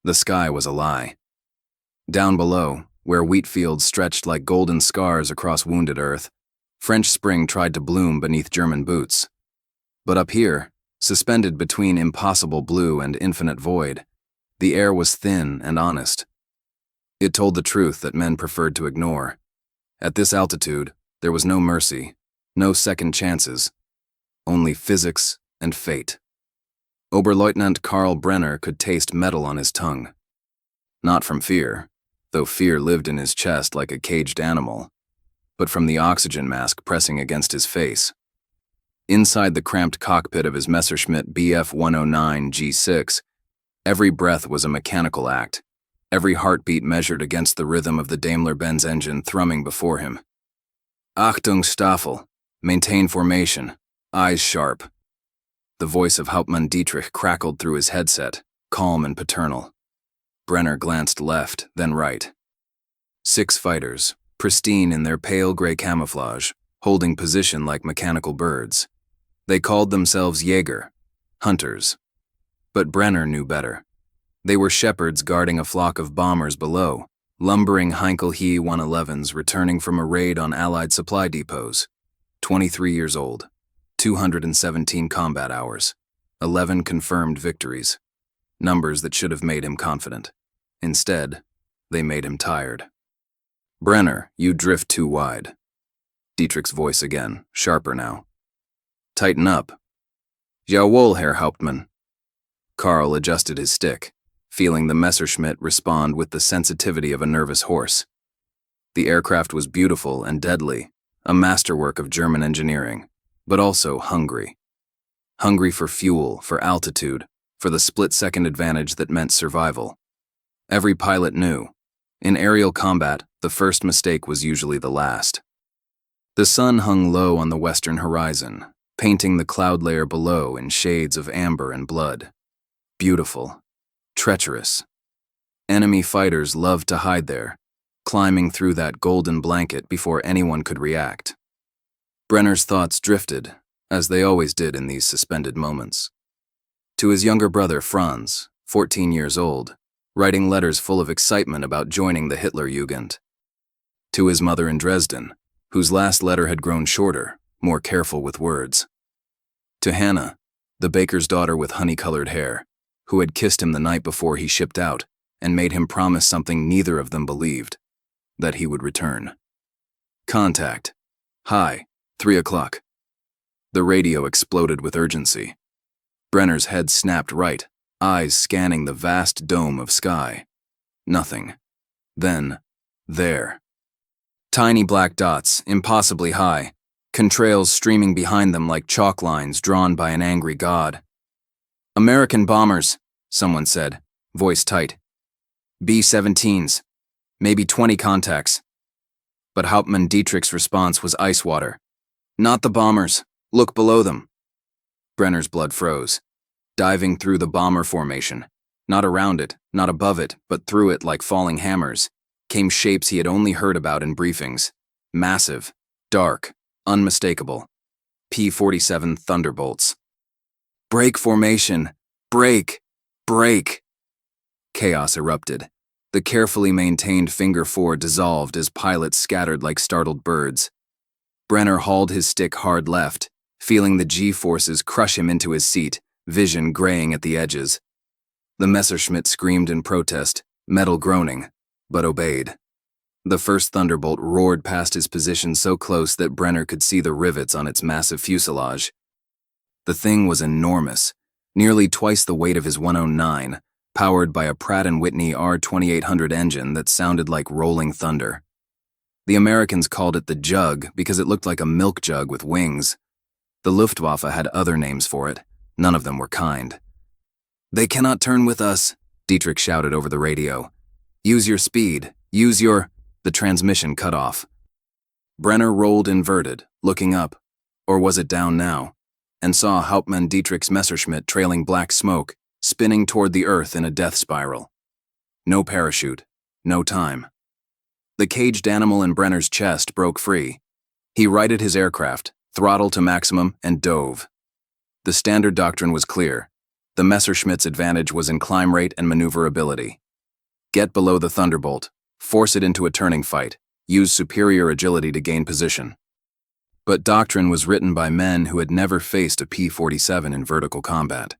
The sky was a lie. Down below, where wheat fields stretched like golden scars across wounded earth, French spring tried to bloom beneath German boots. But up here, suspended between impossible blue and infinite void, the air was thin and honest. It told the truth that men preferred to ignore. At this altitude, there was no mercy, no second chances, only physics and fate. Oberleutnant Karl Brenner could taste metal on his tongue. Not from fear, though fear lived in his chest like a caged animal, but from the oxygen mask pressing against his face. Inside the cramped cockpit of his Messerschmitt Bf 109 G6, every breath was a mechanical act, every heartbeat measured against the rhythm of the Daimler-Benz engine thrumming before him. Achtung Staffel, maintain formation, eyes sharp. The voice of Hauptmann Dietrich crackled through his headset, calm and paternal. Brenner glanced left, then right. 6 fighters, pristine in their pale gray camouflage, holding position like mechanical birds. They called themselves Jäger, hunters. But Brenner knew better. They were shepherds guarding a flock of bombers below, lumbering Heinkel He 111s returning from a raid on Allied supply depots. 23 years old, 217 combat hours, 11 confirmed victories. Numbers that should have made him confident. Instead, they made him tired. Brenner, you drift too wide. Dietrich's voice again, sharper now. Tighten up. Jawohl, Herr Hauptmann. Karl adjusted his stick, feeling the Messerschmitt respond with the sensitivity of a nervous horse. The aircraft was beautiful and deadly, a masterwork of German engineering, but also hungry. Hungry for fuel, for altitude, for the split-second advantage that meant survival. Every pilot knew, in aerial combat, the first mistake was usually the last. The sun hung low on the western horizon, painting the cloud layer below in shades of amber and blood. Beautiful, treacherous. Enemy fighters loved to hide there, climbing through that golden blanket before anyone could react. Brenner's thoughts drifted, as they always did in these suspended moments. To his younger brother Franz, 14 years old, writing letters full of excitement about joining the Hitlerjugend. To his mother in Dresden, whose last letter had grown shorter, more careful with words. To Hannah, the baker's daughter with honey-colored hair, who had kissed him the night before he shipped out and made him promise something neither of them believed, that he would return. Contact. Hi, 3 o'clock. The radio exploded with urgency. Brenner's head snapped right, eyes scanning the vast dome of sky. Nothing. Then, there. Tiny black dots, impossibly high, contrails streaming behind them like chalk lines drawn by an angry god. American bombers, someone said, voice tight. B-17s, maybe 20 contacts. But Hauptmann Dietrich's response was ice water. Not the bombers, look below them. Brenner's blood froze, diving through the bomber formation. Not around it, not above it, but through it like falling hammers, came shapes he had only heard about in briefings. Massive, dark, unmistakable. P-47 Thunderbolts. Break formation! Break! Break! Chaos erupted. The carefully maintained Finger 4 dissolved as pilots scattered like startled birds. Brenner hauled his stick hard left, feeling the G-forces crush him into his seat, vision graying at the edges. The Messerschmitt screamed in protest, metal groaning, but obeyed. The first Thunderbolt roared past his position so close that Brenner could see the rivets on its massive fuselage. The thing was enormous, nearly twice the weight of his 109, powered by a Pratt & Whitney R2800 engine that sounded like rolling thunder. The Americans called it the Jug because it looked like a milk jug with wings. The Luftwaffe had other names for it. None of them were kind. They cannot turn with us, Dietrich shouted over the radio. Use your speed. Use your... The transmission cut off. Brenner rolled inverted, looking up, or was it down now, and saw Hauptmann Dietrich's Messerschmitt trailing black smoke, spinning toward the earth in a death spiral. No parachute, no time. The caged animal in Brenner's chest broke free. He righted his aircraft, throttle to maximum, and dove. The standard doctrine was clear. The Messerschmitt's advantage was in climb rate and maneuverability. Get below the Thunderbolt, force it into a turning fight, use superior agility to gain position. But doctrine was written by men who had never faced a P-47 in vertical combat.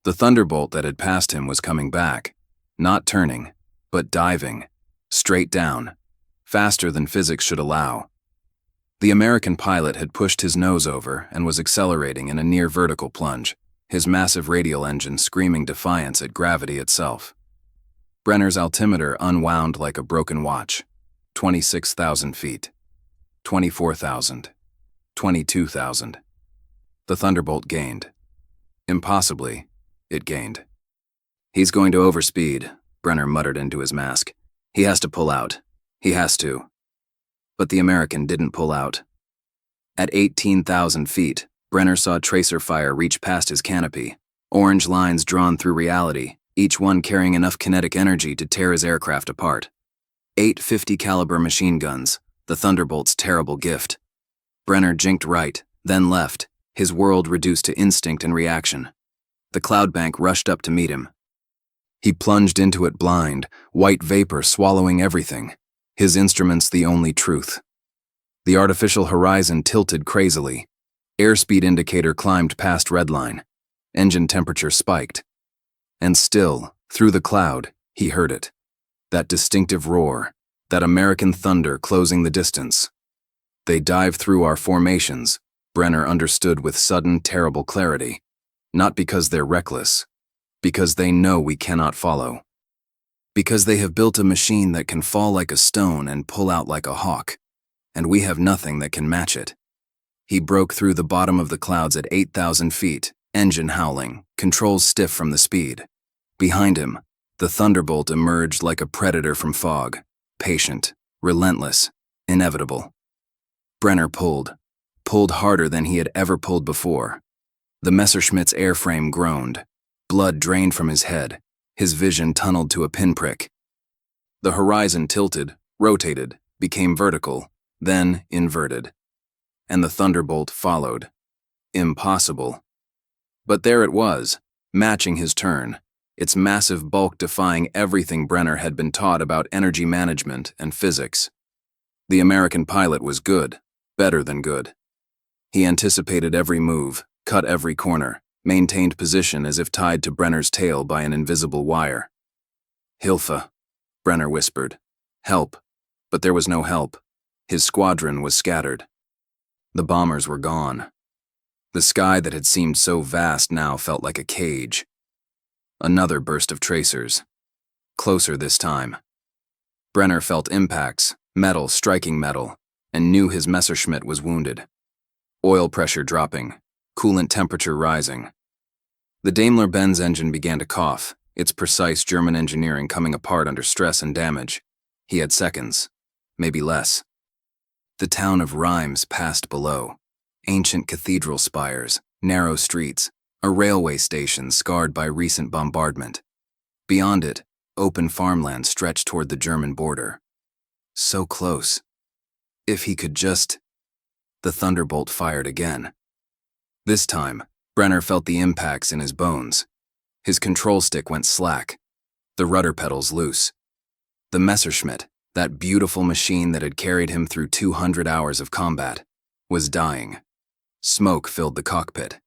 The Thunderbolt that had passed him was coming back, not turning, but diving, straight down, faster than physics should allow. The American pilot had pushed his nose over and was accelerating in a near-vertical plunge, his massive radial engine screaming defiance at gravity itself. Brenner's altimeter unwound like a broken watch. 26,000 feet. 24,000. 22,000. The Thunderbolt gained. Impossibly, it gained. "He's going to overspeed," Brenner muttered into his mask. "He has to pull out. He has to." But the American didn't pull out. At 18,000 feet, Brenner saw tracer fire reach past his canopy, orange lines drawn through reality, each one carrying enough kinetic energy to tear his aircraft apart. 8 50 caliber machine guns, the Thunderbolt's terrible gift. Brenner jinked right, then left, his world reduced to instinct and reaction. The cloud bank rushed up to meet him. He plunged into it blind, white vapor swallowing everything, his instruments the only truth. The artificial horizon tilted crazily. Airspeed indicator climbed past redline. Engine temperature spiked. And still, through the cloud, he heard it. That distinctive roar, that American thunder closing the distance. They dive through our formations, Brenner understood with sudden, terrible clarity. Not because they're reckless, because they know we cannot follow. Because they have built a machine that can fall like a stone and pull out like a hawk, and we have nothing that can match it. He broke through the bottom of the clouds at 8,000 feet, engine howling, controls stiff from the speed. Behind him, the Thunderbolt emerged like a predator from fog, patient, relentless, inevitable. Brenner pulled harder than he had ever pulled before. The Messerschmitt's airframe groaned. Blood drained from his head, his vision tunneled to a pinprick. The horizon tilted, rotated, became vertical, then inverted. And the Thunderbolt followed. Impossible. But there it was, matching his turn, its massive bulk defying everything Brenner had been taught about energy management and physics. The American pilot was good, better than good. He anticipated every move, cut every corner, maintained position as if tied to Brenner's tail by an invisible wire. "Hilfe," Brenner whispered. "Help." But there was no help. His squadron was scattered. The bombers were gone. The sky that had seemed so vast now felt like a cage. Another burst of tracers. Closer this time. Brenner felt impacts, metal striking metal, and knew his Messerschmitt was wounded. Oil pressure dropping, coolant temperature rising. The Daimler-Benz engine began to cough, its precise German engineering coming apart under stress and damage. He had seconds, maybe less. The town of Reims passed below. Ancient cathedral spires, narrow streets, a railway station scarred by recent bombardment. Beyond it, open farmland stretched toward the German border. So close. If he could just... The Thunderbolt fired again. This time, Brenner felt the impacts in his bones. His control stick went slack, the rudder pedals loose. The Messerschmitt, that beautiful machine that had carried him through 200 hours of combat, was dying. Smoke filled the cockpit.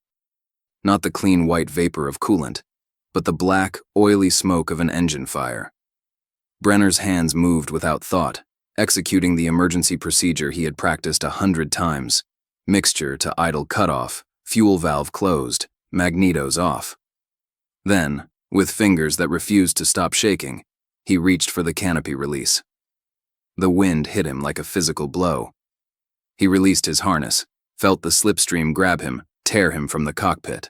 Not the clean white vapor of coolant, but the black, oily smoke of an engine fire. Brenner's hands moved without thought, executing the emergency procedure he had practiced 100 times. Mixture to idle cutoff, fuel valve closed, magnetos off. Then, with fingers that refused to stop shaking, he reached for the canopy release. The wind hit him like a physical blow. He released his harness, felt the slipstream grab him, tear him from the cockpit.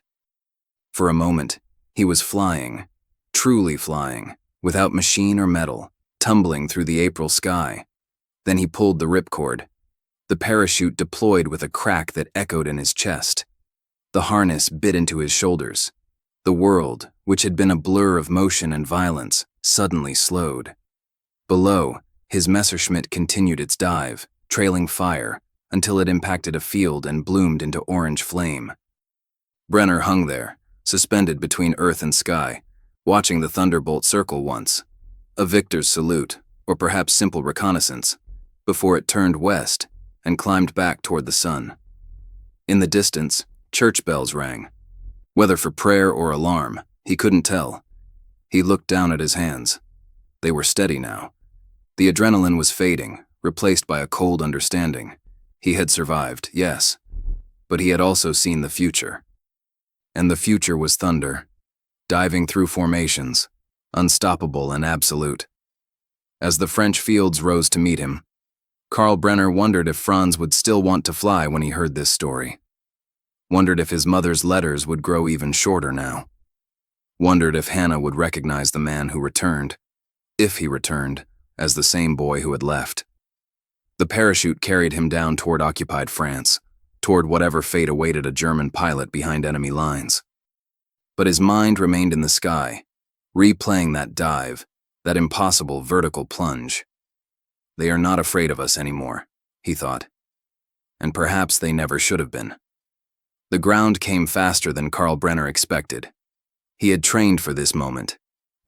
For a moment, he was flying, truly flying, without machine or metal, tumbling through the April sky. Then he pulled the ripcord. The parachute deployed with a crack that echoed in his chest. The harness bit into his shoulders. The world, which had been a blur of motion and violence, suddenly slowed. Below, his Messerschmitt continued its dive, trailing fire, until it impacted a field and bloomed into orange flame. Brenner hung there, suspended between earth and sky, watching the Thunderbolt circle once. A victor's salute, or perhaps simple reconnaissance, before it turned west and climbed back toward the sun. In the distance, church bells rang. Whether for prayer or alarm, he couldn't tell. He looked down at his hands. They were steady now. The adrenaline was fading, replaced by a cold understanding. He had survived, yes, but he had also seen the future. And the future was thunder, diving through formations, unstoppable and absolute. As the French fields rose to meet him, Karl Brenner wondered if Franz would still want to fly when he heard this story. Wondered if his mother's letters would grow even shorter now. Wondered if Hannah would recognize the man who returned, if he returned, as the same boy who had left. The parachute carried him down toward occupied France, toward whatever fate awaited a German pilot behind enemy lines. But his mind remained in the sky, replaying that dive, that impossible vertical plunge. They are not afraid of us anymore, he thought. And perhaps they never should have been. The ground came faster than Karl Brenner expected. He had trained for this moment.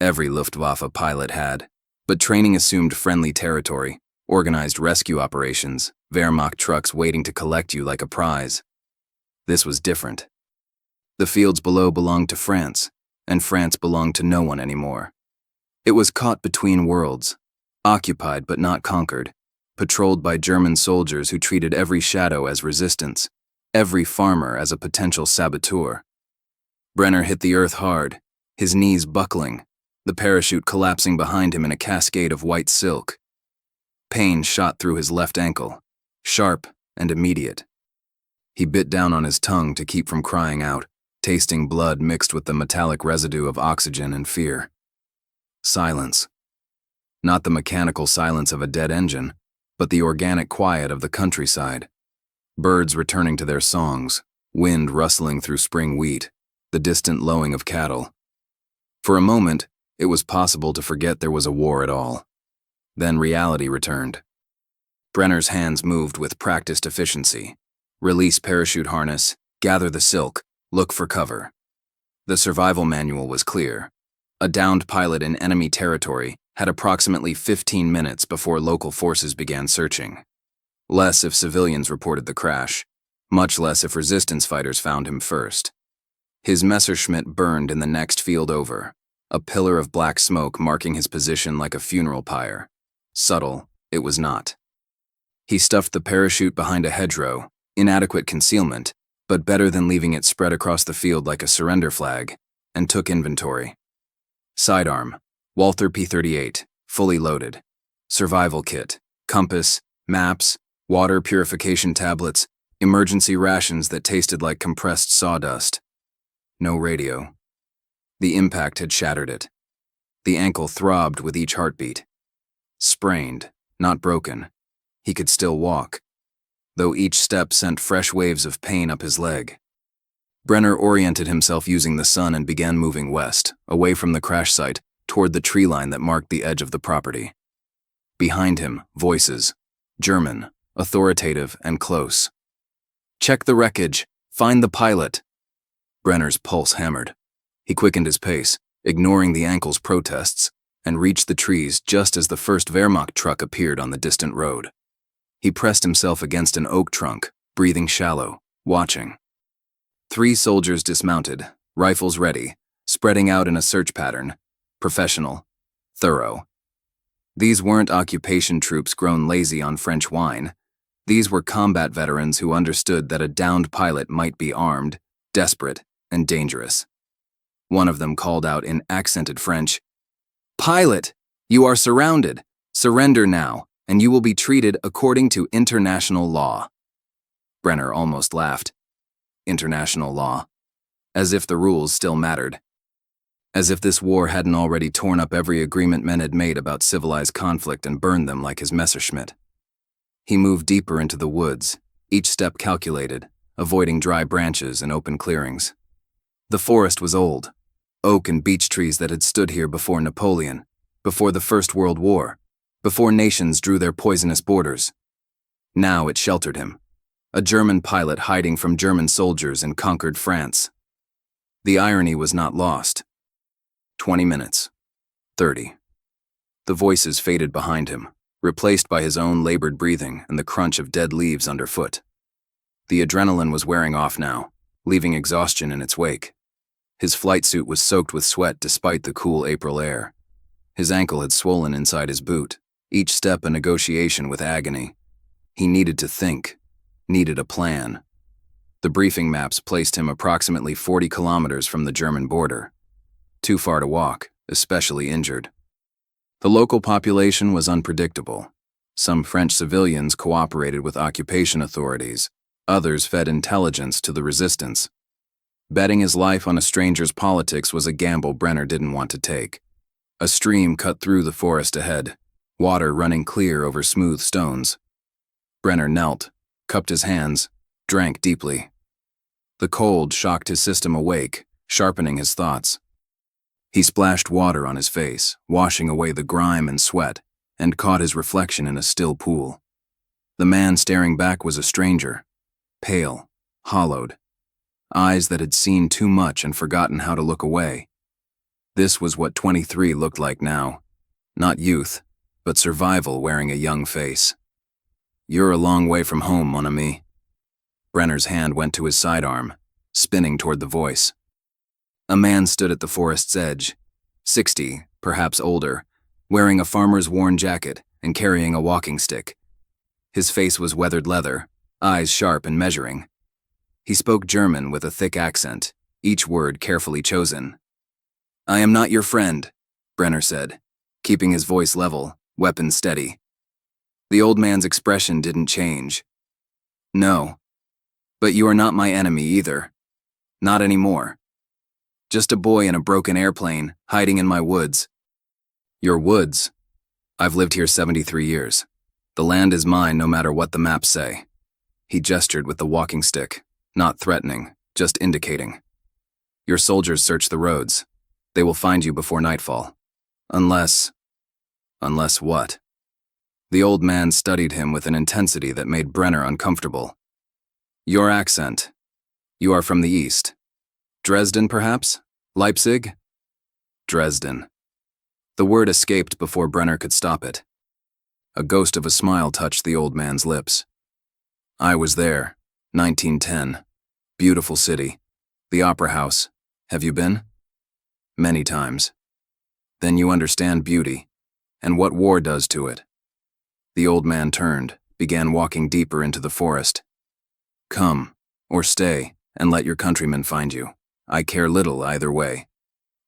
Every Luftwaffe pilot had, but training assumed friendly territory, organized rescue operations, Wehrmacht trucks waiting to collect you like a prize. This was different. The fields below belonged to France, and France belonged to no one anymore. It was caught between worlds, occupied but not conquered, patrolled by German soldiers who treated every shadow as resistance, every farmer as a potential saboteur. Brenner hit the earth hard, his knees buckling, the parachute collapsing behind him in a cascade of white silk. Pain shot through his left ankle, sharp and immediate. He bit down on his tongue to keep from crying out, tasting blood mixed with the metallic residue of oxygen and fear. Silence. Not the mechanical silence of a dead engine, but the organic quiet of the countryside. Birds returning to their songs, wind rustling through spring wheat, the distant lowing of cattle. For a moment, it was possible to forget there was a war at all. Then reality returned. Brenner's hands moved with practiced efficiency. Release parachute harness, gather the silk, look for cover. The survival manual was clear. A downed pilot in enemy territory had approximately 15 minutes before local forces began searching. Less if civilians reported the crash, much less if resistance fighters found him first. His Messerschmitt burned in the next field over, a pillar of black smoke marking his position like a funeral pyre. Subtle, it was not. He stuffed the parachute behind a hedgerow, inadequate concealment, but better than leaving it spread across the field like a surrender flag, and took inventory. Sidearm, Walther P-38, fully loaded. Survival kit, compass, maps, water purification tablets, emergency rations that tasted like compressed sawdust. No radio. The impact had shattered it. The ankle throbbed with each heartbeat. Sprained, not broken. He could still walk, though each step sent fresh waves of pain up his leg. Brenner oriented himself using the sun and began moving west, away from the crash site, toward the tree line that marked the edge of the property. Behind him, voices, German, authoritative and close. Check the wreckage. Find the pilot. Brenner's pulse hammered. He quickened his pace, ignoring the ankle's protests, and reached the trees just as the first Wehrmacht truck appeared on the distant road. He pressed himself against an oak trunk, breathing shallow, watching. 3 soldiers dismounted, rifles ready, spreading out in a search pattern, professional, thorough. These weren't occupation troops grown lazy on French wine. These were combat veterans who understood that a downed pilot might be armed, desperate, and dangerous. One of them called out in accented French, "Pilot, you are surrounded. Surrender now, and you will be treated according to international law." Brenner almost laughed. International law. As if the rules still mattered. As if this war hadn't already torn up every agreement men had made about civilized conflict and burned them like his Messerschmitt. He moved deeper into the woods, each step calculated, avoiding dry branches and open clearings. The forest was old, oak and beech trees that had stood here before Napoleon, before the First World War, before nations drew their poisonous borders. Now it sheltered him, a German pilot hiding from German soldiers in conquered France. The irony was not lost. 20 minutes. 30. The voices faded behind him, replaced by his own labored breathing and the crunch of dead leaves underfoot. The adrenaline was wearing off now, leaving exhaustion in its wake. His flight suit was soaked with sweat despite the cool April air. His ankle had swollen inside his boot, each step a negotiation with agony. He needed to think, needed a plan. The briefing maps placed him approximately 40 kilometers from the German border. Too far to walk, especially injured. The local population was unpredictable. Some French civilians cooperated with occupation authorities. Others fed intelligence to the resistance. Betting his life on a stranger's politics was a gamble Brenner didn't want to take. A stream cut through the forest ahead, water running clear over smooth stones. Brenner knelt, cupped his hands, drank deeply. The cold shocked his system awake, sharpening his thoughts. He splashed water on his face, washing away the grime and sweat, and caught his reflection in a still pool. The man staring back was a stranger, pale, hollowed, eyes that had seen too much and forgotten how to look away. This was what 23 looked like now. Not youth, but survival wearing a young face. "You're a long way from home, mon ami." Brenner's hand went to his sidearm, spinning toward the voice. A man stood at the forest's edge, 60, perhaps older, wearing a farmer's worn jacket and carrying a walking stick. His face was weathered leather, eyes sharp and measuring. He spoke German with a thick accent, each word carefully chosen. "I am not your friend," Brenner said, keeping his voice level, weapon steady. The old man's expression didn't change. "No. But you are not my enemy either. Not anymore. Just a boy in a broken airplane, hiding in my woods." "Your woods? I've lived here 73 years. The land is mine no matter what the maps say." He gestured with the walking stick, not threatening, just indicating. "Your soldiers search the roads. They will find you before nightfall. Unless what?" The old man studied him with an intensity that made Brenner uncomfortable. "Your accent. You are from the east. Dresden, perhaps? Leipzig?" Dresden. The word escaped before Brenner could stop it. A ghost of a smile touched the old man's lips. "I was there, 1910. Beautiful city. The Opera House. Have you been?" "Many times." "Then you understand beauty, and what war does to it." The old man turned, began walking deeper into the forest. "Come, or stay, and let your countrymen find you. I care little either way.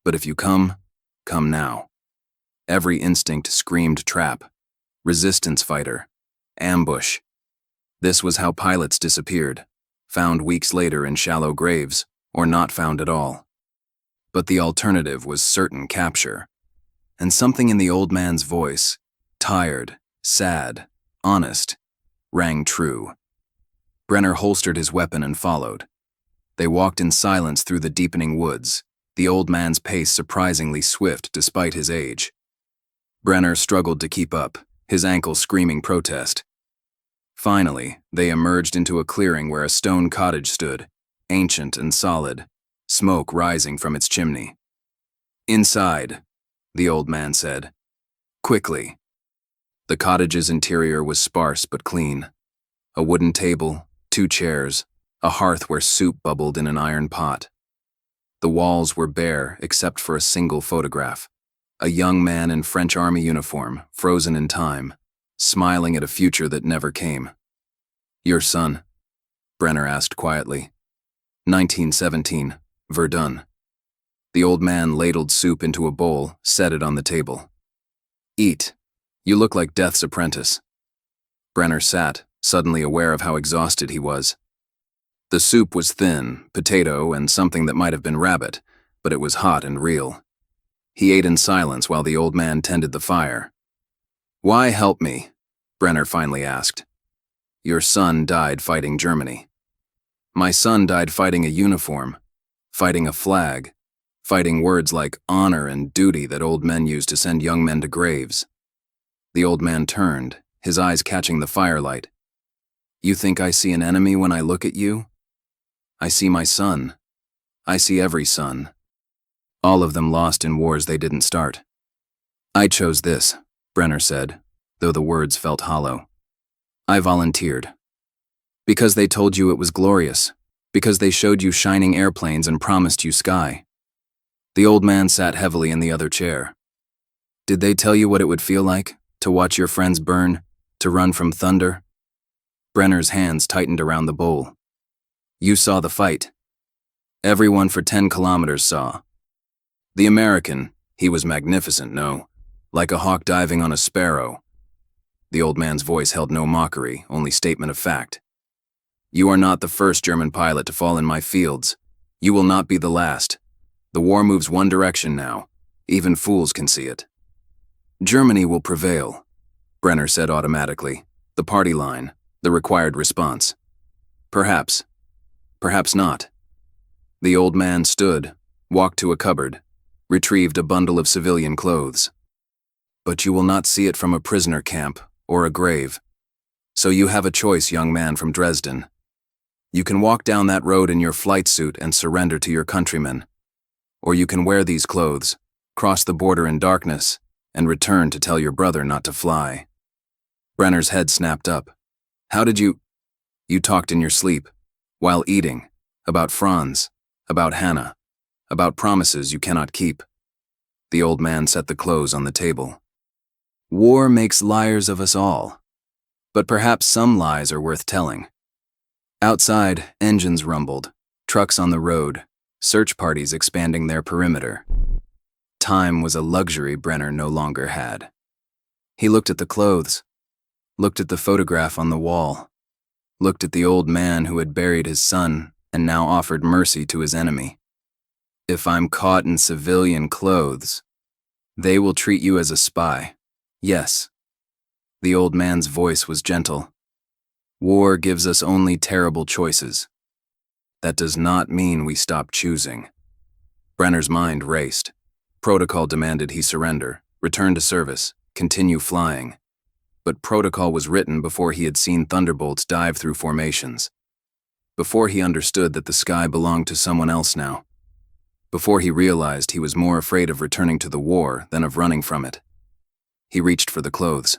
But if you come, come now." Every instinct screamed trap, resistance fighter, ambush. This was how pilots disappeared, found weeks later in shallow graves, or not found at all. But the alternative was certain capture. And something in the old man's voice, tired, sad, honest, rang true. Brenner holstered his weapon and followed. They walked in silence through the deepening woods, the old man's pace surprisingly swift despite his age. Brenner struggled to keep up, his ankle screaming protest. Finally, they emerged into a clearing where a stone cottage stood, ancient and solid, smoke rising from its chimney. "Inside," the old man said. "Quickly." The cottage's interior was sparse but clean. A wooden table, 2 chairs, a hearth where soup bubbled in an iron pot. The walls were bare except for a single photograph. A young man in French army uniform, frozen in time, smiling at a future that never came. "Your son?" Brenner asked quietly. 1917, Verdun. The old man ladled soup into a bowl, set it on the table. "Eat. You look like Death's apprentice." Brenner sat, suddenly aware of how exhausted he was. The soup was thin, potato, and something that might have been rabbit, but it was hot and real. He ate in silence while the old man tended the fire. "Why help me?" Brenner finally asked. "Your son died fighting Germany." "My son died fighting a uniform, fighting a flag, fighting words like honor and duty that old men use to send young men to graves." The old man turned, his eyes catching the firelight. "You think I see an enemy when I look at you? I see my son. I see every son. All of them lost in wars they didn't start. I chose this, Brenner said, though the words felt hollow. I volunteered. Because they told you it was glorious. Because they showed you shining airplanes and promised you sky. The old man sat heavily in the other chair. Did they tell you what it would feel like, to watch your friends burn, to run from thunder? Brenner's hands tightened around the bowl. You saw the fight. Everyone for 10 kilometers saw. The American, he was magnificent, no, like a hawk diving on a sparrow. The old man's voice held no mockery, only statement of fact. You are not the first German pilot to fall in my fields. You will not be the last. The war moves one direction now. Even fools can see it. Germany will prevail, Brenner said automatically, the party line, the required response. Perhaps. Perhaps not. The old man stood, walked to a cupboard, retrieved a bundle of civilian clothes. But you will not see it from a prisoner camp or a grave. So you have a choice, young man from Dresden. You can walk down that road in your flight suit and surrender to your countrymen. Or you can wear these clothes, cross the border in darkness, and return to tell your brother not to fly. Brenner's head snapped up. How did you... You talked in your sleep, while eating, about Franz, about Hannah, about promises you cannot keep. The old man set the clothes on the table. War makes liars of us all. But perhaps some lies are worth telling. Outside, engines rumbled, trucks on the road, search parties expanding their perimeter. Time was a luxury Brenner no longer had. He looked at the clothes, looked at the photograph on the wall, looked at the old man who had buried his son and now offered mercy to his enemy. If I'm caught in civilian clothes, they will treat you as a spy. Yes. The old man's voice was gentle. War gives us only terrible choices. That does not mean we stop choosing. Brenner's mind raced. Protocol demanded he surrender, return to service, continue flying. But protocol was written before he had seen Thunderbolts dive through formations. Before he understood that the sky belonged to someone else now. Before he realized he was more afraid of returning to the war than of running from it. He reached for the clothes.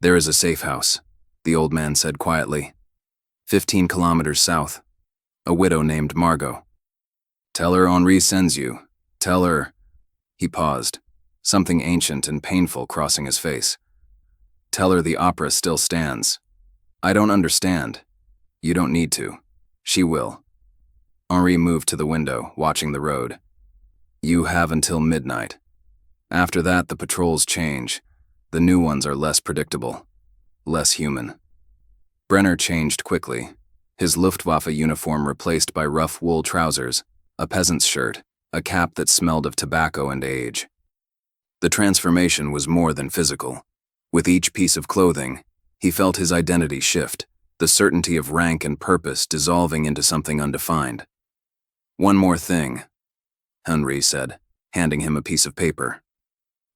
There is a safe house, the old man said quietly. 15 kilometers south. A widow named Margot. Tell her Henri sends you. Tell her... He paused, something ancient and painful crossing his face. Tell her the opera still stands. I don't understand. You don't need to. She will. Henri moved to the window, watching the road. You have until midnight. After that, the patrols change. The new ones are less predictable, less human. Brenner changed quickly, his Luftwaffe uniform replaced by rough wool trousers, a peasant's shirt, a cap that smelled of tobacco and age. The transformation was more than physical. With each piece of clothing, he felt his identity shift, the certainty of rank and purpose dissolving into something undefined. One more thing, Henri said, handing him a piece of paper.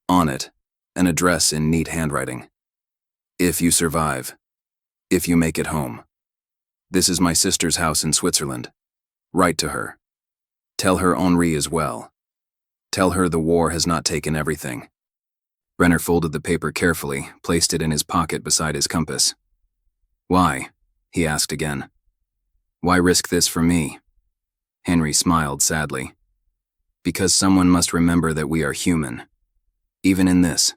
On it, an address in neat handwriting. If you survive, if you make it home. This is my sister's house in Switzerland. Write to her. Tell her Henri is well. Tell her the war has not taken everything. Brenner folded the paper carefully, placed it in his pocket beside his compass. Why? He asked again. Why risk this for me? Henry smiled sadly. Because someone must remember that we are human. Even in this.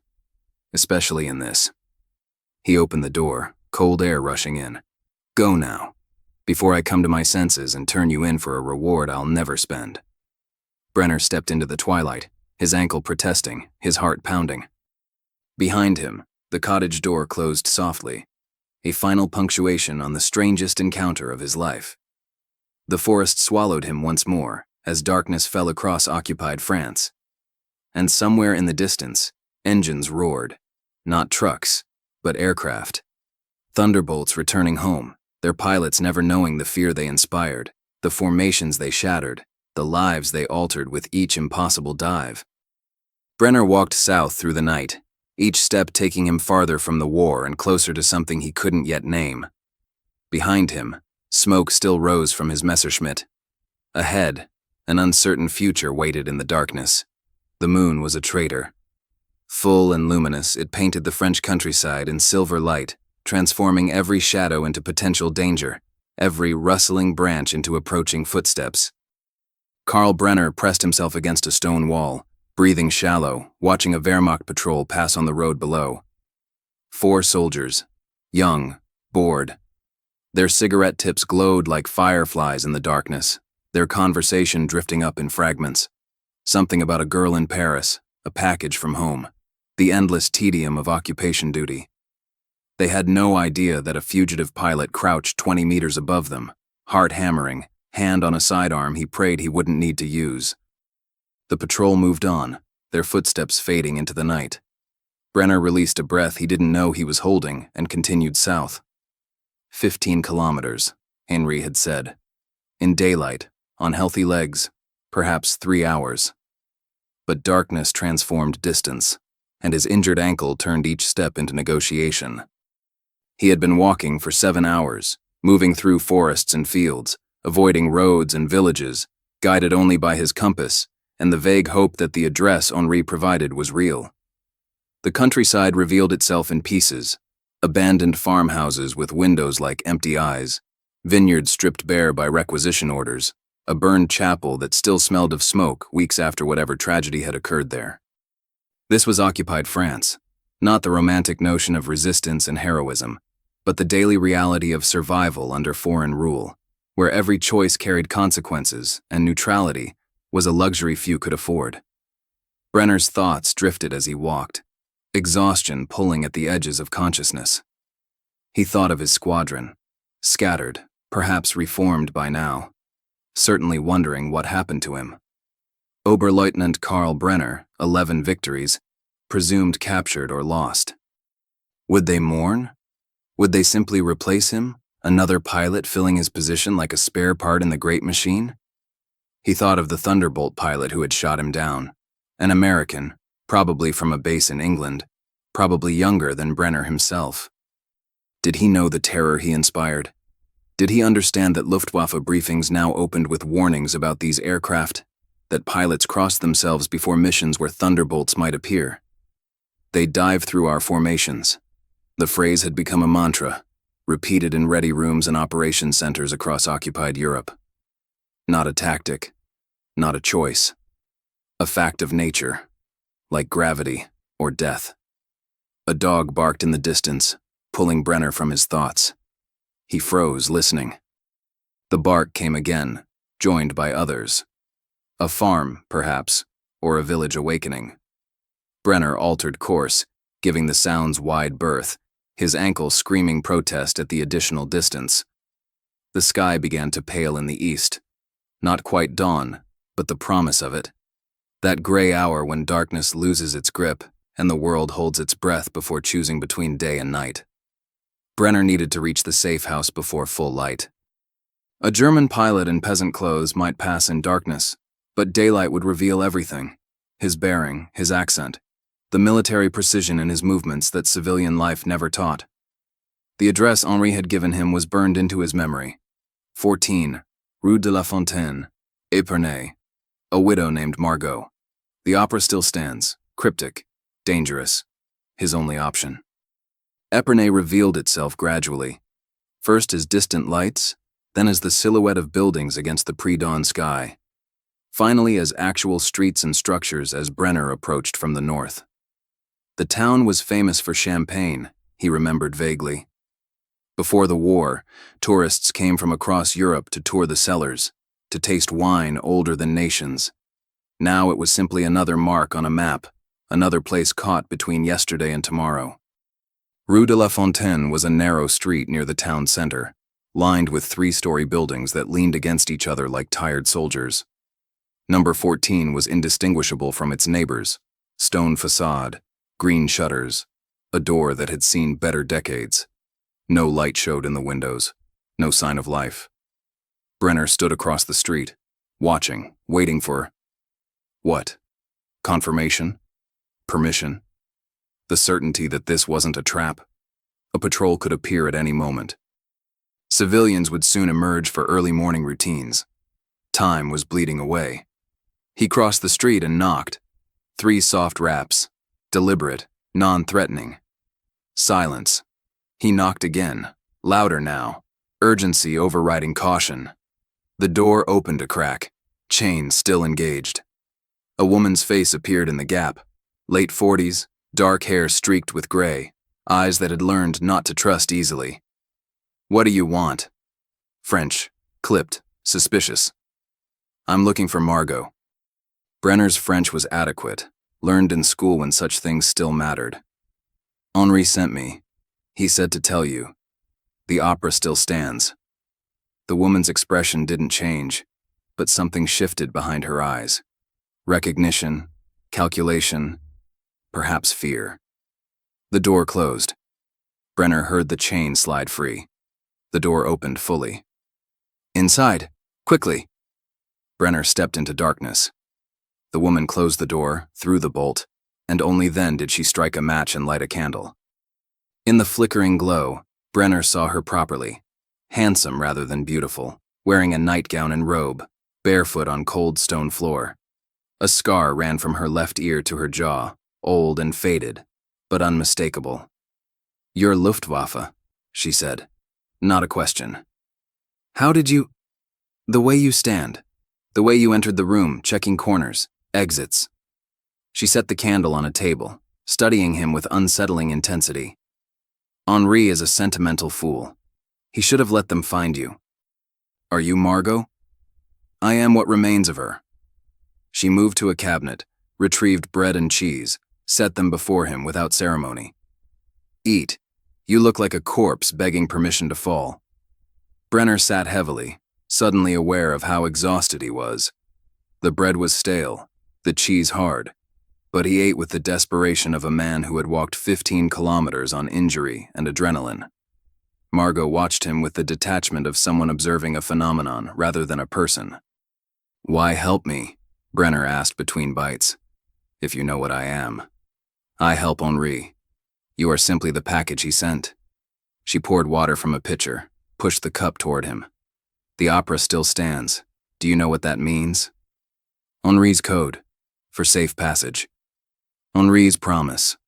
Especially in this. He opened the door, cold air rushing in. Go now, before I come to my senses and turn you in for a reward I'll never spend. Brenner stepped into the twilight, his ankle protesting, his heart pounding. Behind him, the cottage door closed softly, a final punctuation on the strangest encounter of his life. The forest swallowed him once more as darkness fell across occupied France. And somewhere in the distance, engines roared, not trucks, but aircraft. Thunderbolts returning home, their pilots never knowing the fear they inspired, the formations they shattered, the lives they altered with each impossible dive. Brenner walked south through the night, each step taking him farther from the war and closer to something he couldn't yet name. Behind him, smoke still rose from his Messerschmitt. Ahead, An uncertain future waited in the darkness. The moon was a traitor. Full and luminous, it painted the French countryside in silver light, transforming every shadow into potential danger, every rustling branch into approaching footsteps. Karl Brenner pressed himself against a stone wall, breathing shallow, watching a Wehrmacht patrol pass on the road below. 4 soldiers, young, bored. Their cigarette tips glowed like fireflies in the darkness, their conversation drifting up in fragments. Something about a girl in Paris, a package from home, the endless tedium of occupation duty. They had no idea that a fugitive pilot crouched 20 meters above them, heart hammering, hand on a sidearm he prayed he wouldn't need to use. The patrol moved on, their footsteps fading into the night. Brenner released a breath he didn't know he was holding and continued south. 15 kilometers, Henry had said. In daylight, on healthy legs, perhaps 3 hours. But darkness transformed distance, and his injured ankle turned each step into negotiation. He had been walking for 7 hours, moving through forests and fields, avoiding roads and villages, guided only by his compass and the vague hope that the address Henri provided was real. The countryside revealed itself in pieces, abandoned farmhouses with windows like empty eyes, vineyards stripped bare by requisition orders, a burned chapel that still smelled of smoke weeks after whatever tragedy had occurred there. This was occupied France, not the romantic notion of resistance and heroism, but the daily reality of survival under foreign rule, where every choice carried consequences and neutrality was a luxury few could afford. Brenner's thoughts drifted as he walked, exhaustion pulling at the edges of consciousness. He thought of his squadron, scattered, perhaps reformed by now, certainly wondering what happened to him. Oberleutnant Karl Brenner, 11 victories, presumed captured or lost. Would they mourn? Would they simply replace him, another pilot filling his position like a spare part in the great machine? He thought of the Thunderbolt pilot who had shot him down, an American, probably from a base in England, probably younger than Brenner himself. Did he know the terror he inspired? Did he understand that Luftwaffe briefings now opened with warnings about these aircraft, that pilots crossed themselves before missions where Thunderbolts might appear? They dive through our formations. The phrase had become a mantra, repeated in ready rooms and operations centers across occupied Europe. Not a tactic, not a choice. A fact of nature, like gravity or death. A dog barked in the distance, pulling Brenner from his thoughts. He froze, listening. The bark came again, joined by others. A farm, perhaps, or a village awakening. Brenner altered course, giving the sounds wide berth, his ankle screaming protest at the additional distance. The sky began to pale in the east. Not quite dawn, but the promise of it. That gray hour when darkness loses its grip and the world holds its breath before choosing between day and night. Brenner needed to reach the safe house before full light. A German pilot in peasant clothes might pass in darkness, but daylight would reveal everything. His bearing, his accent, the military precision in his movements that civilian life never taught. The address Henri had given him was burned into his memory. 14, Rue de la Fontaine, Épernay. A widow named Margot. The opera still stands, cryptic, dangerous, his only option. Épernay revealed itself gradually, first as distant lights, then as the silhouette of buildings against the pre-dawn sky, finally as actual streets and structures as Brenner approached from the north. The town was famous for champagne, he remembered vaguely. Before the war, tourists came from across Europe to tour the cellars, to taste wine older than nations. Now it was simply another mark on a map, another place caught between yesterday and tomorrow. Rue de la Fontaine was a narrow street near the town center, lined with 3-story buildings that leaned against each other like tired soldiers. Number 14 was indistinguishable from its neighbors, stone facade, green shutters, a door that had seen better decades. No light showed in the windows, no sign of life. Brenner stood across the street, watching, waiting for... what? Confirmation? Permission? The certainty that this wasn't a trap. A patrol could appear at any moment. Civilians would soon emerge for early morning routines. Time was bleeding away. He crossed the street and knocked. 3 soft raps. Deliberate, non-threatening. Silence. He knocked again, louder now, urgency overriding caution. The door opened a crack, chain still engaged. A woman's face appeared in the gap, late 40s, dark hair streaked with gray, eyes that had learned not to trust easily. "What do you want?" French, clipped, suspicious. "I'm looking for Margot." Brenner's French was adequate, learned in school when such things still mattered. "Henri sent me. He said to tell you. The opera still stands." The woman's expression didn't change, but something shifted behind her eyes. Recognition, calculation, perhaps fear. The door closed. Brenner heard the chain slide free. The door opened fully. "Inside, quickly!" Brenner stepped into darkness. The woman closed the door, threw the bolt, and only then did she strike a match and light a candle. In the flickering glow, Brenner saw her properly, handsome rather than beautiful, wearing a nightgown and robe, barefoot on cold stone floor. A scar ran from her left ear to her jaw, old and faded, but unmistakable. "You're Luftwaffe," she said. Not a question. "How did you—" "The way you stand. The way you entered the room, checking corners, exits." She set the candle on a table, studying him with unsettling intensity. "Henri is a sentimental fool. He should have let them find you." "Are you Margot?" "I am what remains of her." She moved to a cabinet, retrieved bread and cheese, set them before him without ceremony. "Eat. You look like a corpse begging permission to fall." Brenner sat heavily, suddenly aware of how exhausted he was. The bread was stale, the cheese hard, but he ate with the desperation of a man who had walked 15 kilometers on injury and adrenaline. Margot watched him with the detachment of someone observing a phenomenon rather than a person. "Why help me?" Brenner asked between bites. "If you know what I am. I help Henri. You are simply the package he sent." She poured water from a pitcher, pushed the cup toward him. "The opera still stands. Do you know what that means?" "Henri's code. For safe passage." "Henri's promise."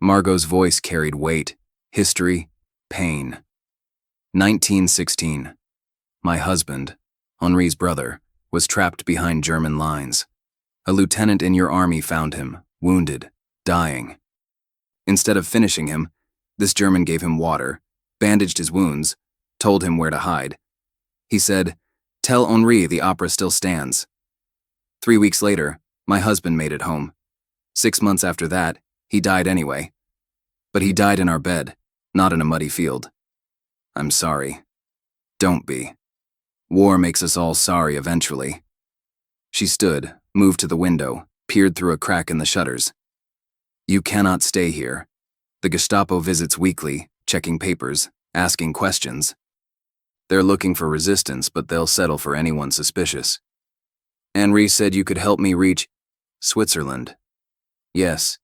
Margot's voice carried weight, history, pain. 1916. My husband, Henri's brother, was trapped behind German lines. A lieutenant in your army found him, wounded, dying. Instead of finishing him, this German gave him water, bandaged his wounds, told him where to hide. He said, "Tell Henri the opera still stands." 3 weeks later, my husband made it home. 6 months after that, he died anyway. But he died in our bed, not in a muddy field. I'm sorry. Don't be. War makes us all sorry eventually. She stood, moved to the window, peered through a crack in the shutters. "You cannot stay here. The Gestapo visits weekly, checking papers, asking questions. They're looking for resistance, but they'll settle for anyone suspicious. Henri said you could help me reach Switzerland." "Yes.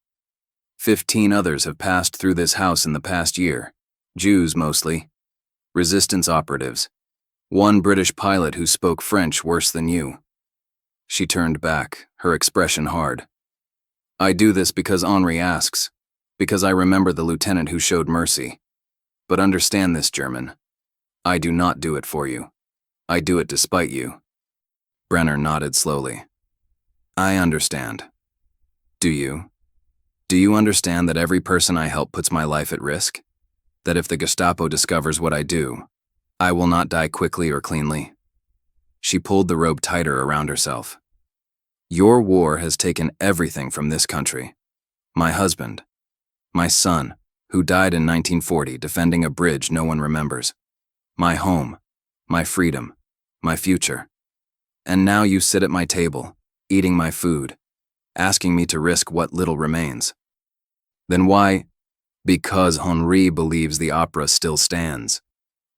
15 others have passed through this house in the past year. Jews mostly. Resistance operatives. One British pilot who spoke French worse than you." She turned back, her expression hard. "I do this because Henri asks, because I remember the lieutenant who showed mercy. But understand this, German. I do not do it for you. I do it despite you." Brenner nodded slowly. "I understand. Do you? Do you understand that every person I help puts my life at risk? That if the Gestapo discovers what I do, I will not die quickly or cleanly?" She pulled the robe tighter around herself. "Your war has taken everything from this country. My husband. My son, who died in 1940 defending a bridge no one remembers. My home. My freedom. My future. And now you sit at my table, eating my food, asking me to risk what little remains. Then why? Because Henri believes the opera still stands.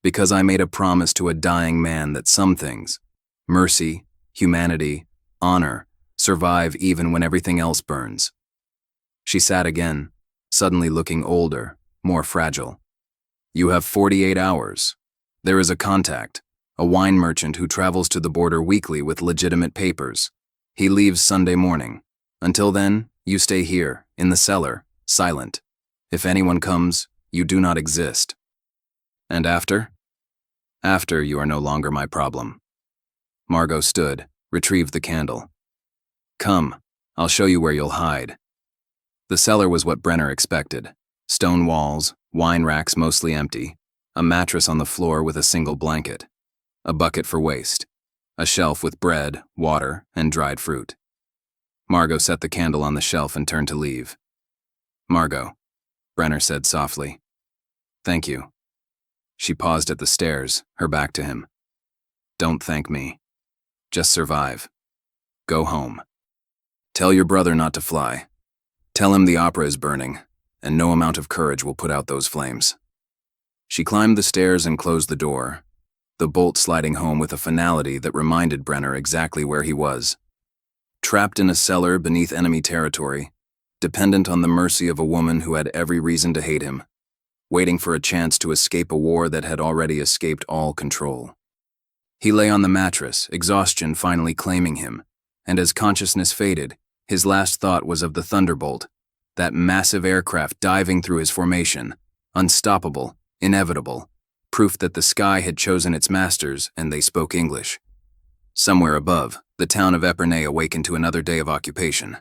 Because I made a promise to a dying man that some things, mercy, humanity, honor, survive even when everything else burns." She sat again, suddenly looking older, more fragile. "You have 48 hours. There is a contact. a wine merchant who travels to the border weekly with legitimate papers. He leaves Sunday morning. Until then, you stay here, in the cellar, silent. If anyone comes, you do not exist. And after? After, you are no longer my problem. Margot stood, retrieved the candle. Come, I'll show you where you'll hide. The cellar was what Brenner expected. Stone walls, wine racks mostly empty, a mattress on the floor with a single blanket, a bucket for waste, a shelf with bread, water, and dried fruit. Margot set the candle on the shelf and turned to leave. Margot, Brenner said softly. Thank you. She paused at the stairs, her back to him. Don't thank me. Just survive. Go home. Tell your brother not to fly. Tell him the opera is burning, and no amount of courage will put out those flames. She climbed the stairs and closed the door, the bolt sliding home with a finality that reminded Brenner exactly where he was. Trapped in a cellar beneath enemy territory, dependent on the mercy of a woman who had every reason to hate him, waiting for a chance to escape a war that had already escaped all control. He lay on the mattress, exhaustion finally claiming him, and as consciousness faded, his last thought was of the Thunderbolt, that massive aircraft diving through his formation, unstoppable, inevitable, proof that the sky had chosen its masters and they spoke English. Somewhere above, the town of Epernay awakened to another day of occupation.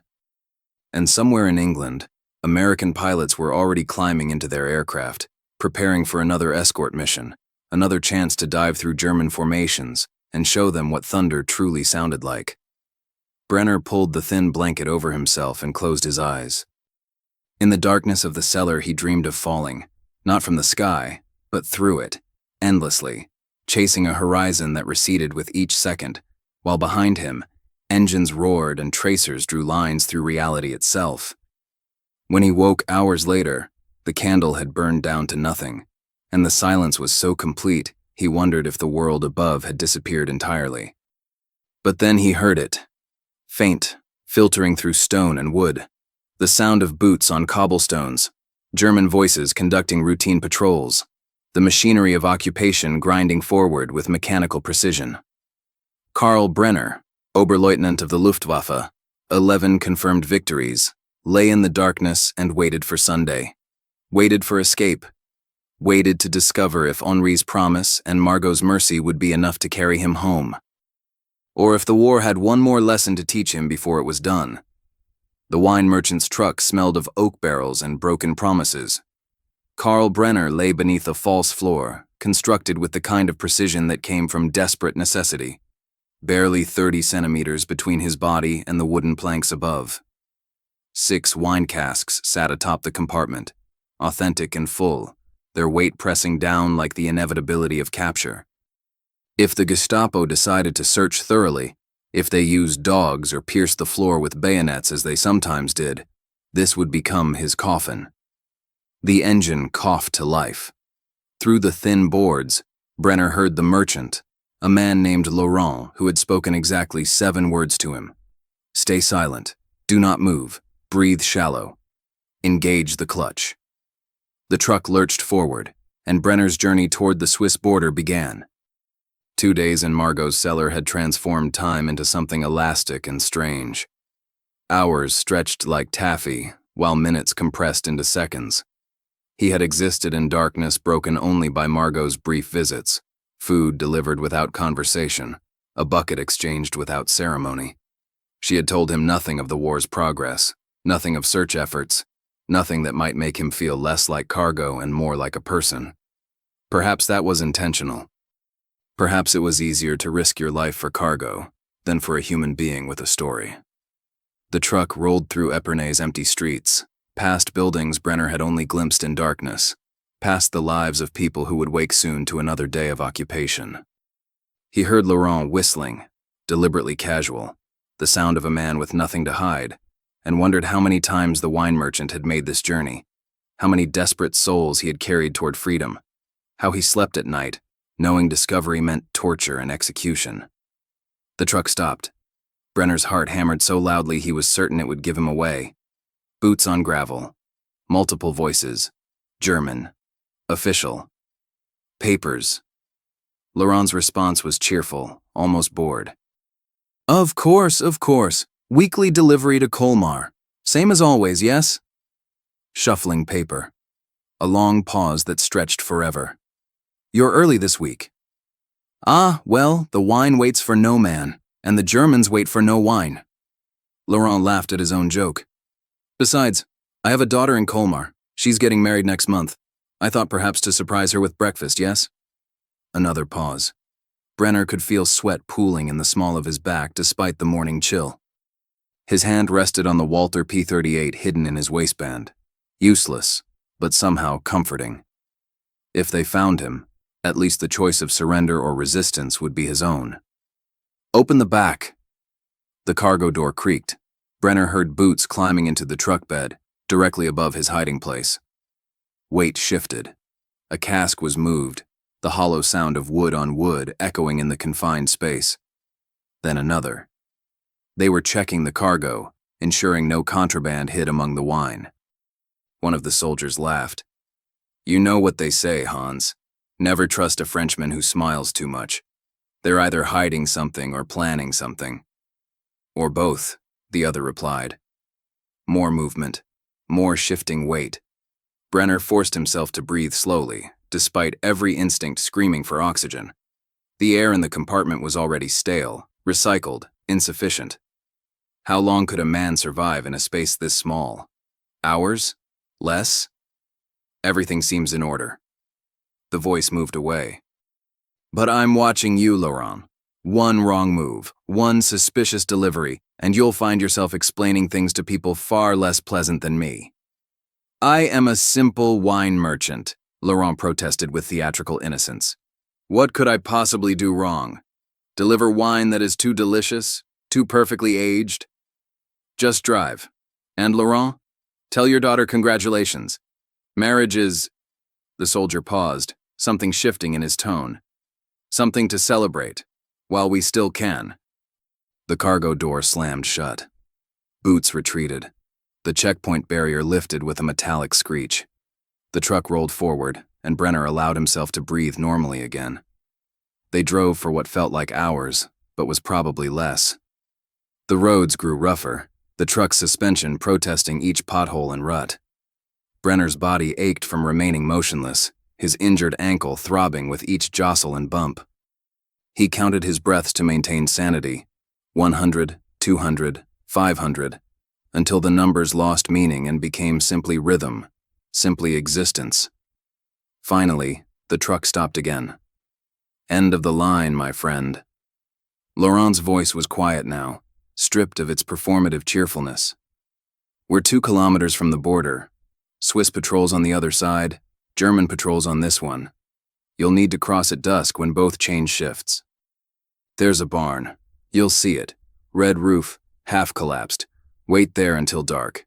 And somewhere in England, American pilots were already climbing into their aircraft, preparing for another escort mission, another chance to dive through German formations and show them what thunder truly sounded like. Brenner pulled the thin blanket over himself and closed his eyes. In the darkness of the cellar, he dreamed of falling, not from the sky, but through it, endlessly, chasing a horizon that receded with each second, while behind him, engines roared and tracers drew lines through reality itself. When he woke hours later, the candle had burned down to nothing, and the silence was so complete he wondered if the world above had disappeared entirely. But then he heard it. Faint, filtering through stone and wood, the sound of boots on cobblestones, German voices conducting routine patrols, the machinery of occupation grinding forward with mechanical precision. Karl Brenner, Oberleutnant of the Luftwaffe, 11 confirmed victories, lay in the darkness and waited for Sunday. Waited for escape. Waited to discover if Henri's promise and Margot's mercy would be enough to carry him home. Or if the war had one more lesson to teach him before it was done. The wine merchant's truck smelled of oak barrels and broken promises. Karl Brenner lay beneath a false floor, constructed with the kind of precision that came from desperate necessity, barely 30 centimeters between his body and the wooden planks above. 6 wine casks sat atop the compartment, authentic and full, their weight pressing down like the inevitability of capture. If the Gestapo decided to search thoroughly, if they used dogs or pierced the floor with bayonets as they sometimes did, this would become his coffin. The engine coughed to life. Through the thin boards, Brenner heard the merchant, a man named Laurent who had spoken exactly 7 words to him. Stay silent, do not move, breathe shallow, engage the clutch. The truck lurched forward, and Brenner's journey toward the Swiss border began. 2 days in Margot's cellar had transformed time into something elastic and strange. Hours stretched like taffy, while minutes compressed into seconds. He had existed in darkness broken only by Margot's brief visits, food delivered without conversation, a bucket exchanged without ceremony. She had told him nothing of the war's progress, nothing of search efforts, nothing that might make him feel less like cargo and more like a person. Perhaps that was intentional. Perhaps it was easier to risk your life for cargo than for a human being with a story. The truck rolled through Epernay's empty streets, past buildings Brenner had only glimpsed in darkness, past the lives of people who would wake soon to another day of occupation. He heard Laurent whistling, deliberately casual, the sound of a man with nothing to hide, and wondered how many times the wine merchant had made this journey, how many desperate souls he had carried toward freedom, how he slept at night, knowing discovery meant torture and execution. The truck stopped. Brenner's heart hammered so loudly he was certain it would give him away. Boots on gravel. Multiple voices. German. Official. Papers. Laurent's response was cheerful, almost bored. Of course. Weekly delivery to Colmar. Same as always, yes? Shuffling paper. A long pause that stretched forever. You're early this week. Ah, well, the wine waits for no man, and the Germans wait for no wine. Laurent laughed at his own joke. Besides, I have a daughter in Colmar. She's getting married next month. I thought perhaps to surprise her with breakfast, yes? Another pause. Brenner could feel sweat pooling in the small of his back despite the morning chill. His hand rested on the Walter P-38 hidden in his waistband. Useless, but somehow comforting. If they found him, at least the choice of surrender or resistance would be his own. Open the back. The cargo door creaked. Brenner heard boots climbing into the truck bed, directly above his hiding place. Weight shifted. A cask was moved, the hollow sound of wood on wood echoing in the confined space. Then another. They were checking the cargo, ensuring no contraband hid among the wine. One of the soldiers laughed. You know what they say, Hans. Never trust a Frenchman who smiles too much. They're either hiding something or planning something. Or both, the other replied. More movement, more shifting weight. Brenner forced himself to breathe slowly, despite every instinct screaming for oxygen. The air in the compartment was already stale, recycled, insufficient. How long could a man survive in a space this small? Hours? Less? Everything seems in order. The voice moved away. But I'm watching you, Laurent. One wrong move, one suspicious delivery, and you'll find yourself explaining things to people far less pleasant than me. I am a simple wine merchant, Laurent protested with theatrical innocence. What could I possibly do wrong? Deliver wine that is too delicious, too perfectly aged? Just drive. And Laurent, tell your daughter congratulations. Marriage is... The soldier paused, something shifting in his tone. Something to celebrate, while we still can. The cargo door slammed shut. Boots retreated. The checkpoint barrier lifted with a metallic screech. The truck rolled forward, and Brenner allowed himself to breathe normally again. They drove for what felt like hours, but was probably less. The roads grew rougher, the truck's suspension protesting each pothole and rut. Brenner's body ached from remaining motionless, his injured ankle throbbing with each jostle and bump. He counted his breaths to maintain sanity, 100, 200, 500, until the numbers lost meaning and became simply rhythm, simply existence. Finally, the truck stopped again. End of the line, my friend. Laurent's voice was quiet now, stripped of its performative cheerfulness. We're 2 kilometers from the border. Swiss patrols on the other side, German patrols on this one. You'll need to cross at dusk when both change shifts. There's a barn. You'll see it. Red roof, half collapsed. Wait there until dark.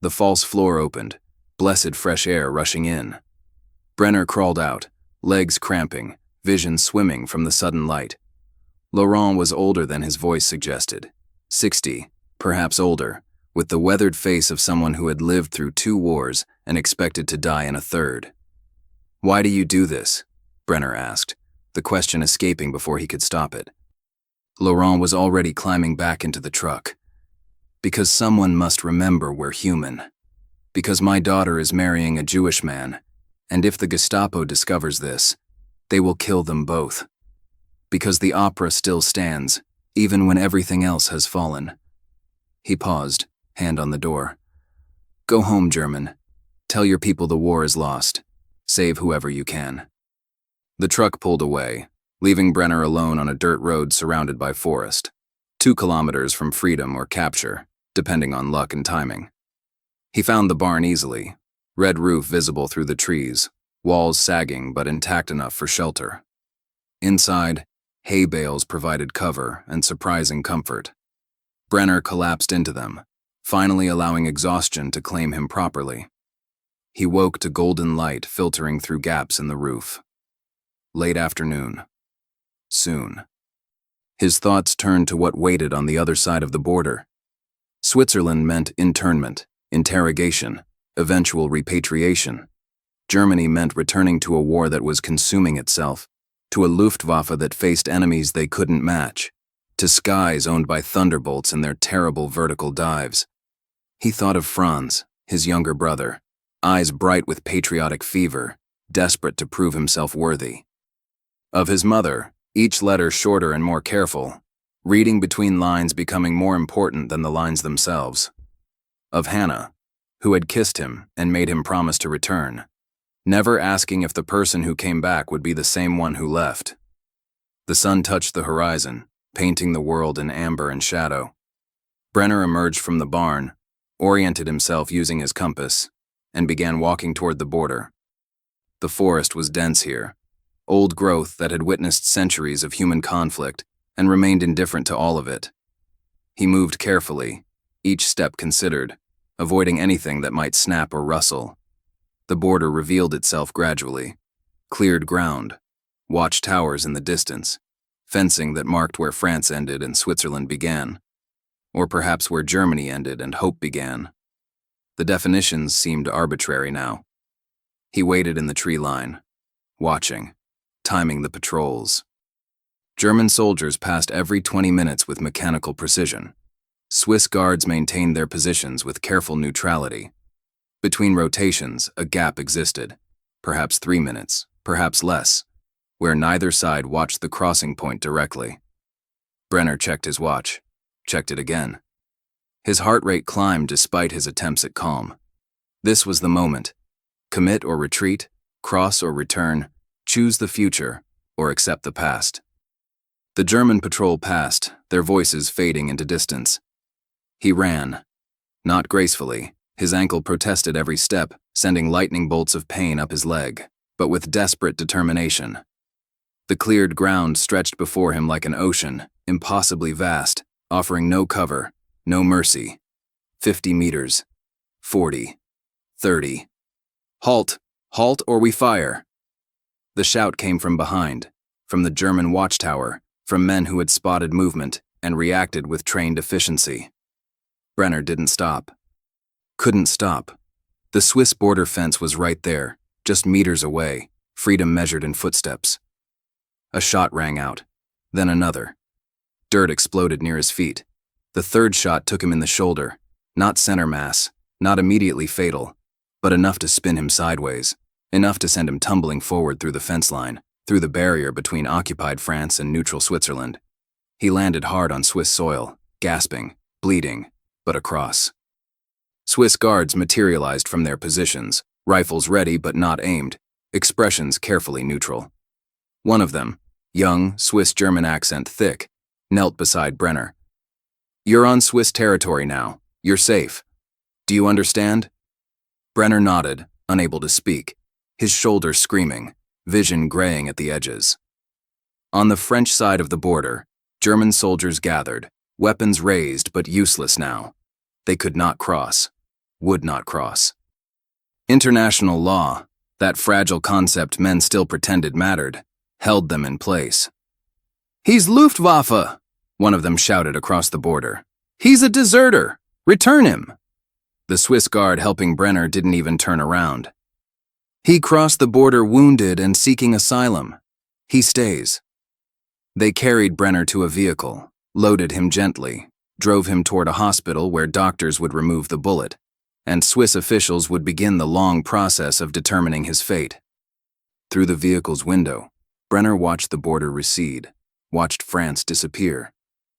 The false floor opened, blessed fresh air rushing in. Brenner crawled out, legs cramping, vision swimming from the sudden light. Laurent was older than his voice suggested. 60, perhaps older, with the weathered face of someone who had lived through 2 wars and expected to die in a third. Why do you do this? Brenner asked, the question escaping before he could stop it. Laurent was already climbing back into the truck. Because someone must remember we're human. Because my daughter is marrying a Jewish man, and if the Gestapo discovers this, they will kill them both. Because the opera still stands, even when everything else has fallen. He paused, hand on the door. Go home, German. Tell your people the war is lost. Save whoever you can. The truck pulled away, leaving Brenner alone on a dirt road surrounded by forest, 2 kilometers from freedom or capture, depending on luck and timing. He found the barn easily, red roof visible through the trees, walls sagging but intact enough for shelter. Inside, hay bales provided cover and surprising comfort. Brenner collapsed into them, finally allowing exhaustion to claim him properly. He woke to golden light filtering through gaps in the roof. Late afternoon. Soon. His thoughts turned to what waited on the other side of the border. Switzerland meant internment, interrogation, eventual repatriation. Germany meant returning to a war that was consuming itself, to a Luftwaffe that faced enemies they couldn't match, to skies owned by Thunderbolts and their terrible vertical dives. He thought of Franz, his younger brother, eyes bright with patriotic fever, desperate to prove himself worthy. Of his mother, each letter shorter and more careful, reading between lines becoming more important than the lines themselves. Of Hannah, who had kissed him and made him promise to return, never asking if the person who came back would be the same one who left. The sun touched the horizon, painting the world in amber and shadow. Brenner emerged from the barn, oriented himself using his compass, and began walking toward the border. The forest was dense here, old growth that had witnessed centuries of human conflict and remained indifferent to all of it. He moved carefully, each step considered, avoiding anything that might snap or rustle. The border revealed itself gradually. Cleared ground, watchtowers in the distance, fencing that marked where France ended and Switzerland began, or perhaps where Germany ended and hope began. The definitions seemed arbitrary now. He waited in the tree line, watching, timing the patrols. German soldiers passed every 20 minutes with mechanical precision. Swiss guards maintained their positions with careful neutrality. Between rotations, a gap existed, perhaps 3 minutes, perhaps less, where neither side watched the crossing point directly. Brenner checked his watch, checked it again. His heart rate climbed despite his attempts at calm. This was the moment. Commit or retreat, cross or return, choose the future, or accept the past. The German patrol passed, their voices fading into distance. He ran. Not gracefully. His ankle protested every step, sending lightning bolts of pain up his leg, but with desperate determination. The cleared ground stretched before him like an ocean, impossibly vast, offering no cover, no mercy. 50 meters. 40. 30. Halt! Halt or we fire! The shout came from behind, from the German watchtower, from men who had spotted movement and reacted with trained efficiency. Brenner didn't stop. Couldn't stop. The Swiss border fence was right there, just meters away, freedom measured in footsteps. A shot rang out, then another. Dirt exploded near his feet. The third shot took him in the shoulder, not center mass, not immediately fatal, but enough to spin him sideways, enough to send him tumbling forward through the fence line, through the barrier between occupied France and neutral Switzerland. He landed hard on Swiss soil, gasping, bleeding, but across. Swiss guards materialized from their positions, rifles ready but not aimed, expressions carefully neutral. One of them, young, Swiss-German accent thick, knelt beside Brenner. "You're on Swiss territory now. You're safe. Do you understand?" Brenner nodded, unable to speak, his shoulders screaming, vision graying at the edges. On the French side of the border, German soldiers gathered, weapons raised but useless now. They could not cross. Would not cross. International law, that fragile concept men still pretended mattered, held them in place. "He's Luftwaffe!" one of them shouted across the border. "He's a deserter! Return him!" The Swiss guard helping Brenner didn't even turn around. "He crossed the border wounded and seeking asylum. He stays." They carried Brenner to a vehicle, loaded him gently, drove him toward a hospital where doctors would remove the bullet, and Swiss officials would begin the long process of determining his fate. Through the vehicle's window, Brenner watched the border recede, watched France disappear,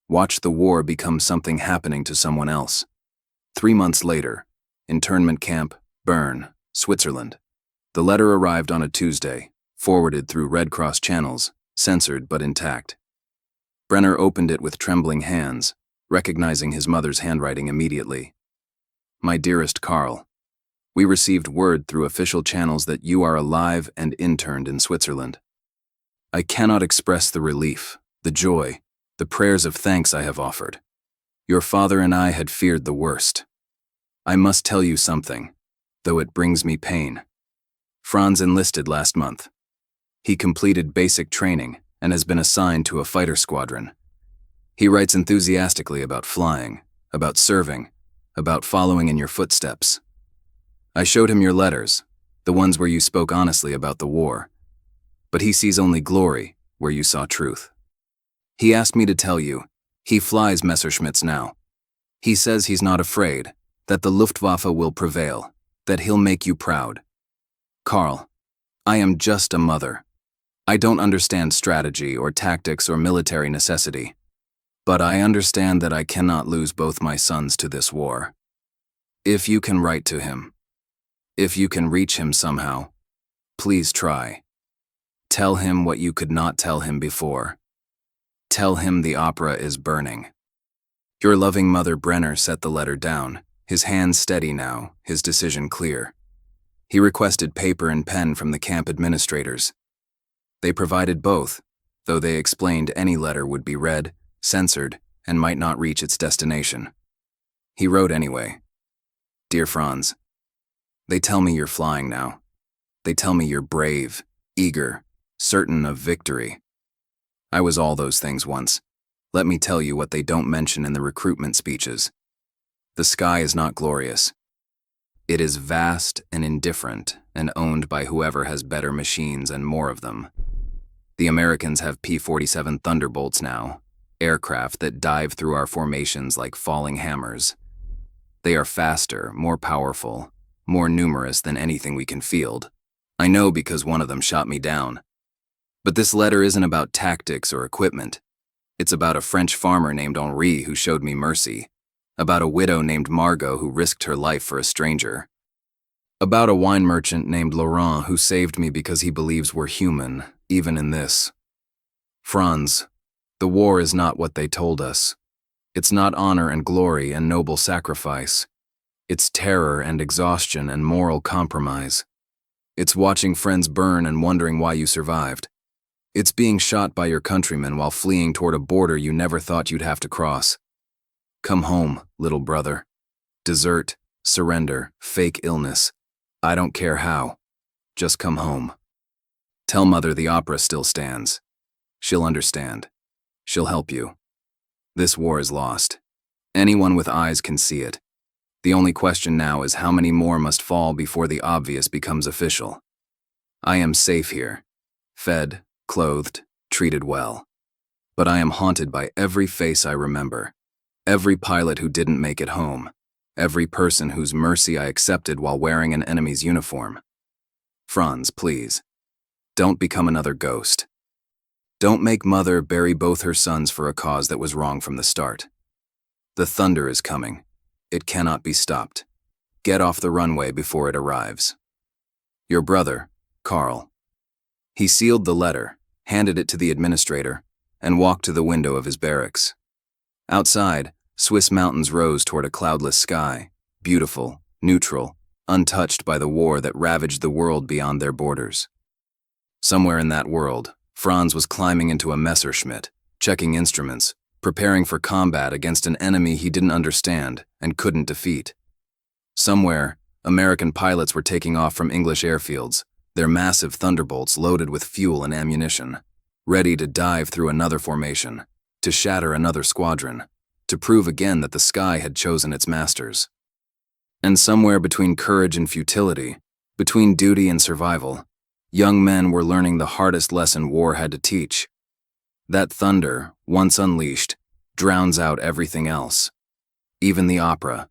watched the war become something happening to someone else. 3 months later, internment camp, Bern, Switzerland. The letter arrived on a Tuesday, forwarded through Red Cross channels, censored but intact. Brenner opened it with trembling hands, recognizing his mother's handwriting immediately. "My dearest Carl, we received word through official channels that you are alive and interned in Switzerland. I cannot express the relief, the joy, the prayers of thanks I have offered. Your father and I had feared the worst. I must tell you something, though it brings me pain. Franz enlisted last month. He completed basic training and has been assigned to a fighter squadron. He writes enthusiastically about flying, about serving, about following in your footsteps. I showed him your letters, the ones where you spoke honestly about the war. But he sees only glory, where you saw truth. He asked me to tell you, he flies Messerschmitts now. He says he's not afraid, that the Luftwaffe will prevail, that he'll make you proud. Karl, I am just a mother. I don't understand strategy or tactics or military necessity. But I understand that I cannot lose both my sons to this war. If you can write to him, if you can reach him somehow, please try. Tell him what you could not tell him before. Tell him the opera is burning. Your loving mother. Brenner set the letter down, his hands steady now, his decision clear. He requested paper and pen from the camp administrators. They provided both, though they explained any letter would be read, censored, and might not reach its destination. He wrote anyway. Dear Franz, they tell me you're flying now. They tell me you're brave, eager, certain of victory. I was all those things once. Let me tell you what they don't mention in the recruitment speeches. The sky is not glorious. It is vast and indifferent and owned by whoever has better machines and more of them. The Americans have P-47 Thunderbolts now, aircraft that dive through our formations like falling hammers. They are faster, more powerful, more numerous than anything we can field. I know because one of them shot me down. But this letter isn't about tactics or equipment. It's about a French farmer named Henri who showed me mercy, about a widow named Margot who risked her life for a stranger, about a wine merchant named Laurent who saved me because he believes we're human, even in this. Franz, the war is not what they told us. It's not honor and glory and noble sacrifice. It's terror and exhaustion and moral compromise. It's watching friends burn and wondering why you survived. It's being shot by your countrymen while fleeing toward a border you never thought you'd have to cross. Come home, little brother. Desert, surrender, fake illness. I don't care how. Just come home. Tell Mother the opera still stands. She'll understand. She'll help you. This war is lost. Anyone with eyes can see it. The only question now is how many more must fall before the obvious becomes official. I am safe here. Fed, clothed, treated well. But I am haunted by every face I remember. Every pilot who didn't make it home. Every person whose mercy I accepted while wearing an enemy's uniform. Franz, please. Don't become another ghost. Don't make Mother bury both her sons for a cause that was wrong from the start. The thunder is coming. It cannot be stopped. Get off the runway before it arrives. Your brother, Karl. He sealed the letter, handed it to the administrator, and walked to the window of his barracks. Outside, Swiss mountains rose toward a cloudless sky, beautiful, neutral, untouched by the war that ravaged the world beyond their borders. Somewhere in that world, Franz was climbing into a Messerschmitt, checking instruments, preparing for combat against an enemy he didn't understand and couldn't defeat. Somewhere, American pilots were taking off from English airfields, their massive Thunderbolts loaded with fuel and ammunition, ready to dive through another formation, to shatter another squadron, to prove again that the sky had chosen its masters. And somewhere between courage and futility, between duty and survival, young men were learning the hardest lesson war had to teach. That thunder, once unleashed, drowns out everything else. Even the opera,